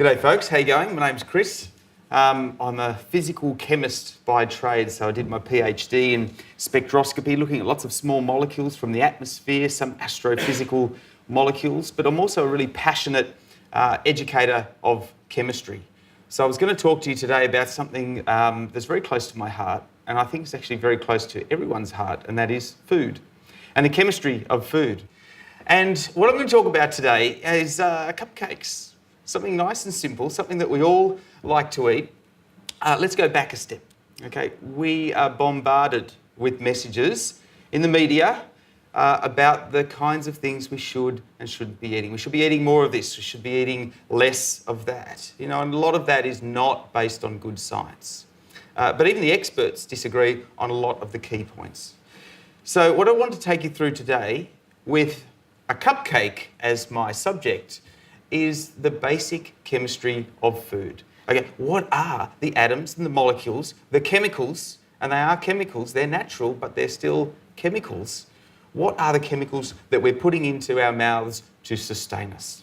G'day folks, how you going? My name's Chris. I'm a physical chemist by trade, so I did my PhD in spectroscopy, looking at lots of small molecules from the atmosphere, some astrophysical molecules, but I'm also a really passionate educator of chemistry. So I was going to talk to you today about something that's very close to my heart, and I think it's actually very close to everyone's heart, and that is food, and the chemistry of food. And what I'm going to talk about today is cupcakes. Something nice and simple, something that we all like to eat. Let's go back a step, okay? We are bombarded with messages in the media about the kinds of things we should and shouldn't be eating. We should be eating more of this, we should be eating less of that. You know, and a lot of that is not based on good science. But even the experts disagree on a lot of the key points. So what I want to take you through today with a cupcake as my subject is the basic chemistry of food. Okay, what are the atoms and the molecules, the chemicals, and they are chemicals, they're natural, but they're still chemicals. What are the chemicals that we're putting into our mouths to sustain us?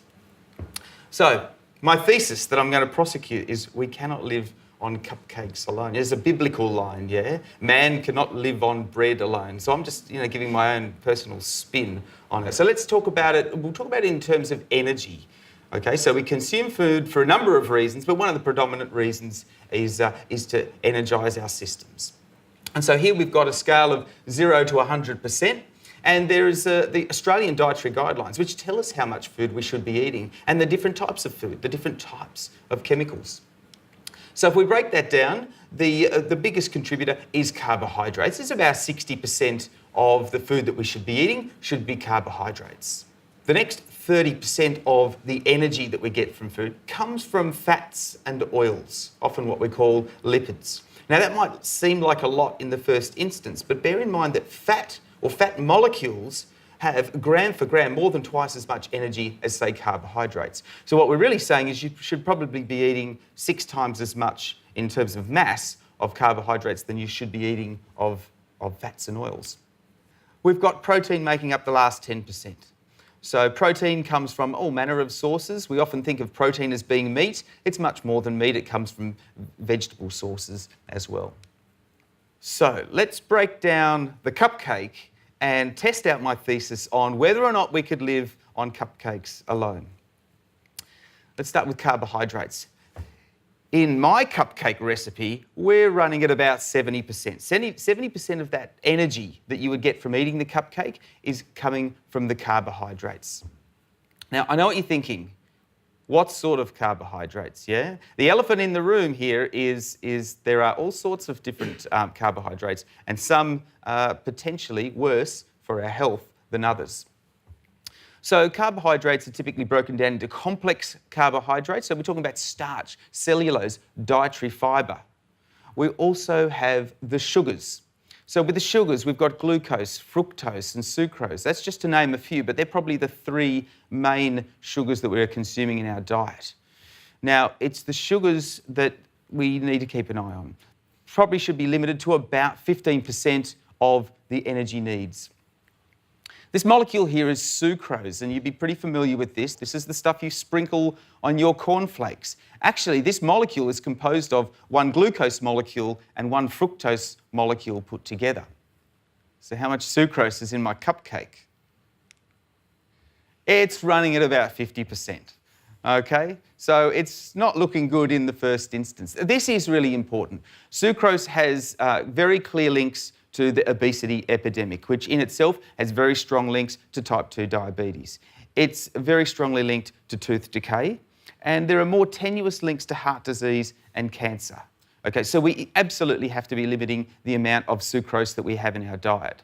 So, my thesis that I'm going to prosecute is we cannot live on cupcakes alone. There's a biblical line, yeah? Man cannot live on bread alone. So I'm just, giving my own personal spin on it. So let's talk about it. We'll talk about it in terms of energy. Okay, so we consume food for a number of reasons, but one of the predominant reasons is to energise our systems. And so here we've got a scale of 0 to 100%, and there is the Australian Dietary Guidelines, which tell us how much food we should be eating, and the different types of food, the different types of chemicals. So if we break that down, the biggest contributor is carbohydrates. It's about 60% of the food that we should be eating should be carbohydrates. The next 30% of the energy that we get from food comes from fats and oils, often what we call lipids. Now that might seem like a lot in the first instance, but bear in mind that fat or fat molecules have gram for gram more than twice as much energy as, say, carbohydrates. So what we're really saying is you should probably be eating 6 times as much in terms of mass of carbohydrates than you should be eating of fats and oils. We've got protein making up the last 10%. So protein comes from all manner of sources. We often think of protein as being meat. It's much more than meat. It comes from vegetable sources as well. So let's break down the cupcake and test out my thesis on whether or not we could live on cupcakes alone. Let's start with carbohydrates. In my cupcake recipe, we're running at about 70%. 70% of that energy that you would get from eating the cupcake is coming from the carbohydrates. Now, I know what you're thinking. What sort of carbohydrates, yeah? The elephant in the room here is there are all sorts of different carbohydrates, and some potentially worse for our health than others. So carbohydrates are typically broken down into complex carbohydrates. So we're talking about starch, cellulose, dietary fibre. We also have the sugars. So with the sugars, we've got glucose, fructose and sucrose. That's just to name a few, but they're probably the 3 main sugars that we're consuming in our diet. Now, it's the sugars that we need to keep an eye on. Probably should be limited to about 15% of the energy needs. This molecule here is sucrose, and you'd be pretty familiar with this. This is the stuff you sprinkle on your cornflakes. Actually, this molecule is composed of 1 glucose molecule and 1 fructose molecule put together. So how much sucrose is in my cupcake? It's running at about 50%. Okay, so it's not looking good in the first instance. This is really important. Sucrose has very clear links to the obesity epidemic, which in itself has very strong links to type 2 diabetes. It's very strongly linked to tooth decay, and there are more tenuous links to heart disease and cancer. Okay, so we absolutely have to be limiting the amount of sucrose that we have in our diet.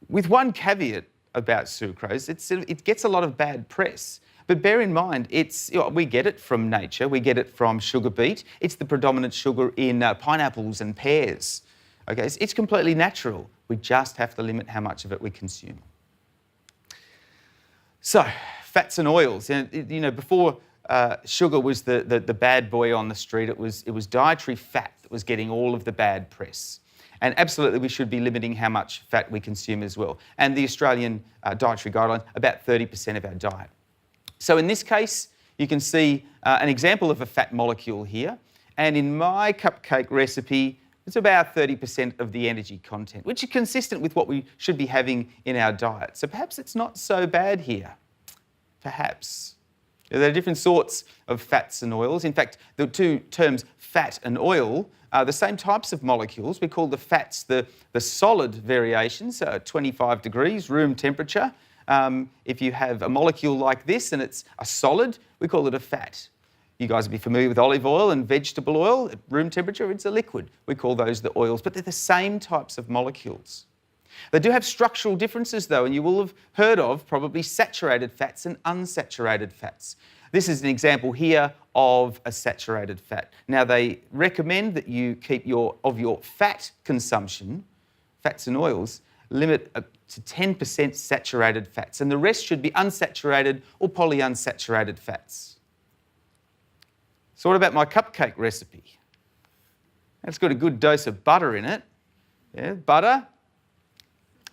With one caveat about sucrose, it gets a lot of bad press. But bear in mind, we get it from nature, we get it from sugar beet. It's the predominant sugar in pineapples and pears. Okay, it's completely natural. We just have to limit how much of it we consume. So, fats and oils. Before sugar was the bad boy on the street, it was dietary fat that was getting all of the bad press. And absolutely, we should be limiting how much fat we consume as well. And the Australian Dietary Guidelines, about 30% of our diet. So in this case, you can see an example of a fat molecule here. And in my cupcake recipe, it's about 30% of the energy content, which is consistent with what we should be having in our diet. So perhaps it's not so bad here. Perhaps. There are different sorts of fats and oils. In fact, the two terms fat and oil are the same types of molecules. We call the fats the solid variations, 25 degrees, room temperature. If you have a molecule like this and it's a solid, we call it a fat. You guys will be familiar with olive oil and vegetable oil. At room temperature, it's a liquid. We call those the oils, but they're the same types of molecules. They do have structural differences though, and you will have heard of probably saturated fats and unsaturated fats. This is an example here of a saturated fat. Now they recommend that you keep your fat consumption, fats and oils, limit to 10% saturated fats, and the rest should be unsaturated or polyunsaturated fats. So what about my cupcake recipe? It's got a good dose of butter in it. Yeah, butter,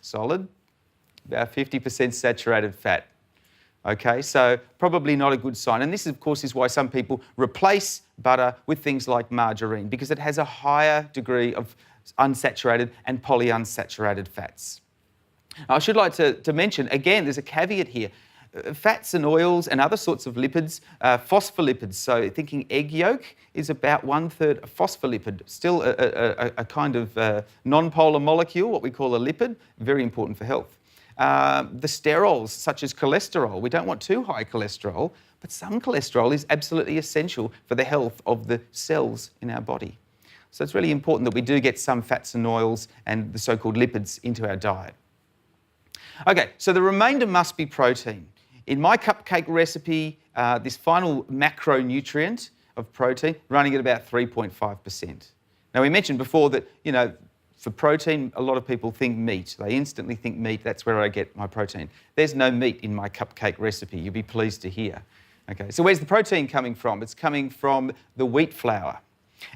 solid, about 50% saturated fat. Okay, so probably not a good sign. And this, of course, is why some people replace butter with things like margarine, because it has a higher degree of unsaturated and polyunsaturated fats. Now, I should like to mention, again, there's a caveat here. Fats and oils and other sorts of lipids, phospholipids, so thinking egg yolk is about 1/3 a phospholipid, still a kind of non-polar molecule, what we call a lipid, very important for health. The sterols, such as cholesterol, we don't want too high cholesterol, but some cholesterol is absolutely essential for the health of the cells in our body. So it's really important that we do get some fats and oils and the so-called lipids into our diet. Okay, so the remainder must be protein. In my cupcake recipe, this final macronutrient of protein running at about 3.5%. Now we mentioned before that, for protein, a lot of people think meat. They instantly think meat, that's where I get my protein. There's no meat in my cupcake recipe, you'll be pleased to hear. Okay, so where's the protein coming from? It's coming from the wheat flour.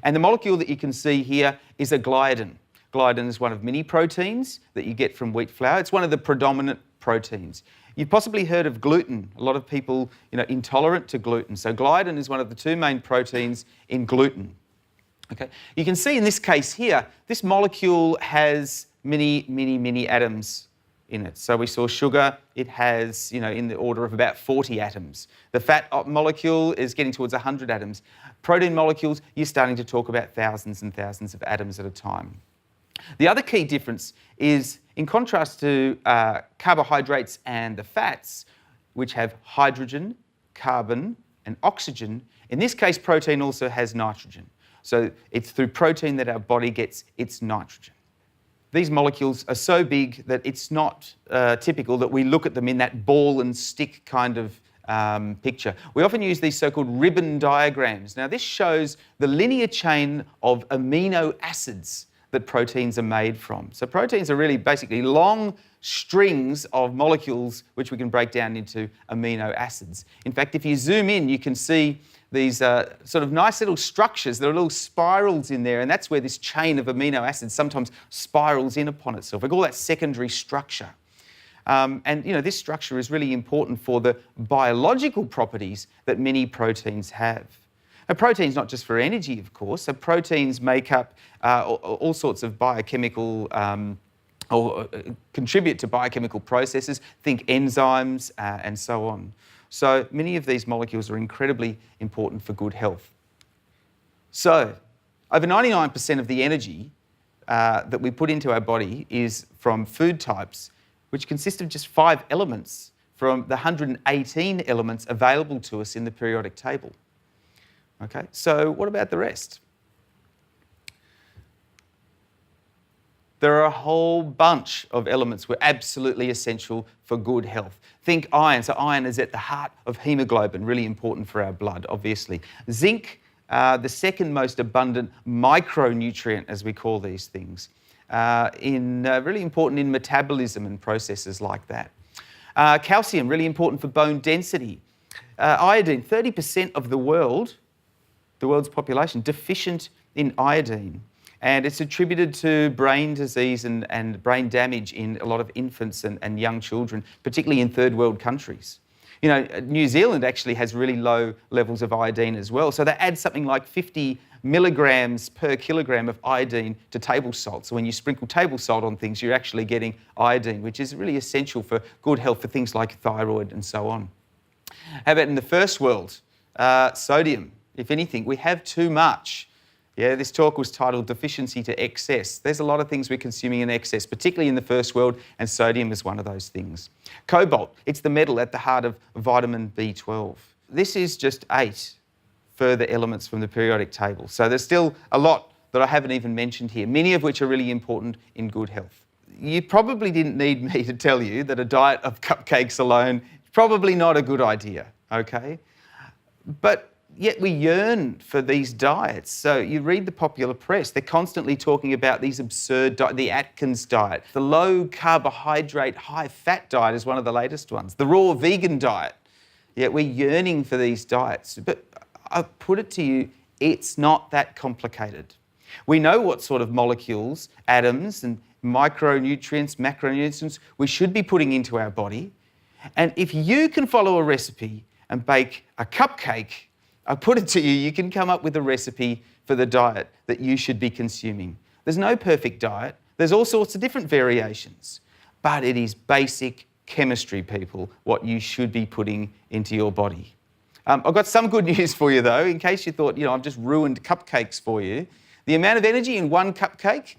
And the molecule that you can see here is a gliadin. Gliadin is one of many proteins that you get from wheat flour. It's one of the predominant proteins. You've possibly heard of gluten. A lot of people, intolerant to gluten. So gliadin is one of the two main proteins in gluten. Okay. You can see in this case here, this molecule has many atoms in it. So we saw sugar, it has, in the order of about 40 atoms. The fat molecule is getting towards 100 atoms. Protein molecules, you're starting to talk about thousands and thousands of atoms at a time. The other key difference is, in contrast to carbohydrates and the fats, which have hydrogen, carbon, and oxygen, in this case, protein also has nitrogen. So it's through protein that our body gets its nitrogen. These molecules are so big that it's not typical that we look at them in that ball and stick kind of picture. We often use these so-called ribbon diagrams. Now, this shows the linear chain of amino acids that proteins are made from. So proteins are really basically long strings of molecules which we can break down into amino acids. In fact, if you zoom in, you can see these sort of nice little structures. There are little spirals in there, and that's where this chain of amino acids sometimes spirals in upon itself. We call that secondary structure. This structure is really important for the biological properties that many proteins have. Now, proteins not just for energy, of course. So proteins make up all sorts of biochemical or contribute to biochemical processes. Think enzymes and so on. So many of these molecules are incredibly important for good health. So over 99% of the energy that we put into our body is from food types, which consist of just 5 elements from the 118 elements available to us in the periodic table. Okay, so what about the rest? There are a whole bunch of elements that are absolutely essential for good health. Think iron. So iron is at the heart of hemoglobin, really important for our blood, obviously. Zinc, the second most abundant micronutrient, as we call these things, really important in metabolism and processes like that. Calcium, really important for bone density. Iodine, 30% of the world's population deficient in iodine. And it's attributed to brain disease and brain damage in a lot of infants and young children, particularly in third world countries. You know, New Zealand actually has really low levels of iodine as well. So they add something like 50 milligrams per kilogram of iodine to table salt. So when you sprinkle table salt on things, you're actually getting iodine, which is really essential for good health for things like thyroid and so on. How about in the first world? Sodium. If anything, we have too much. Yeah, this talk was titled Deficiency to Excess. There's a lot of things we're consuming in excess, particularly in the first world, and sodium is one of those things. Cobalt, it's the metal at the heart of vitamin B12. This is just 8 further elements from the periodic table. So there's still a lot that I haven't even mentioned here, many of which are really important in good health. You probably didn't need me to tell you that a diet of cupcakes alone is probably not a good idea, okay? But yet we yearn for these diets. So you read the popular press, they're constantly talking about these absurd diets, the Atkins diet. The low carbohydrate, high fat diet is one of the latest ones. The raw vegan diet. Yet we're yearning for these diets. But I put it to you, it's not that complicated. We know what sort of molecules, atoms and micronutrients, macronutrients we should be putting into our body. And if you can follow a recipe and bake a cupcake, I put it to you, you can come up with a recipe for the diet that you should be consuming. There's no perfect diet. There's all sorts of different variations. But it is basic chemistry, people, what you should be putting into your body. I've got some good news for you, though, in case you thought, I've just ruined cupcakes for you. The amount of energy in one cupcake,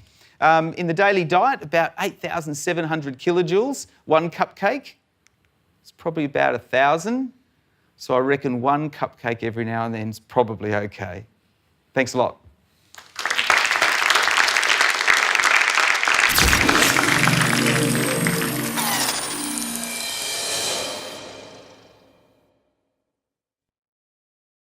in the daily diet, about 8,700 kilojoules. One cupcake, it's probably about 1,000. So I reckon one cupcake every now and then is probably okay. Thanks a lot.